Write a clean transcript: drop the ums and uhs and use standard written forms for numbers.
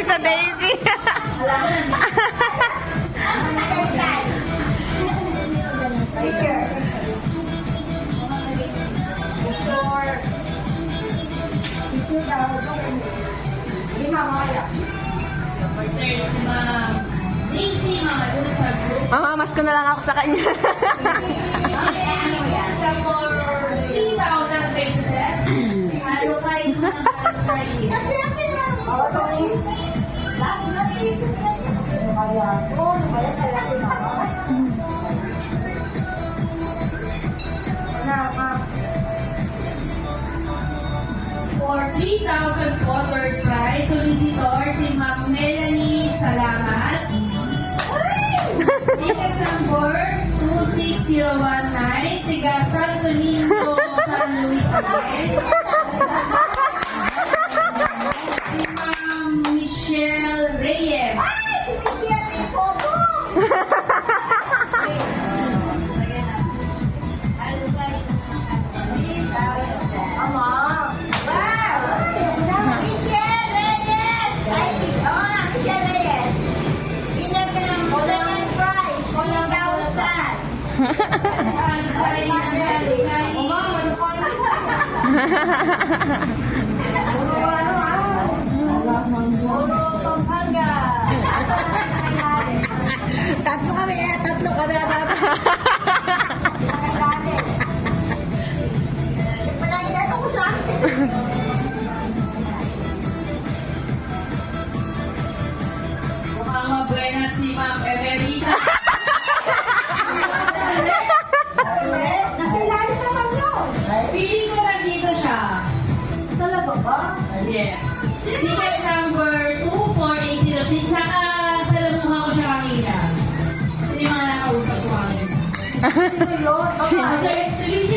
Tita Daisy. Mamamas ko na lang ako sa kanya. For 3,000 po third prize, solicitor si Ma'am Melanie Salamat. Ticket number 26019, tiga Santo Niño, San Luis again. Si Ma'am Michelle Reyes. Tatlo kami dapat. Mukhang mabuena si Ma'am Emerita. Feeling ko nandito siya. Talaga ba? Yes. Ticket number 24806. Nakasalamuha ko siya kanina. Ito yung mga nakausap ko kanina. Sino yun? Solicitor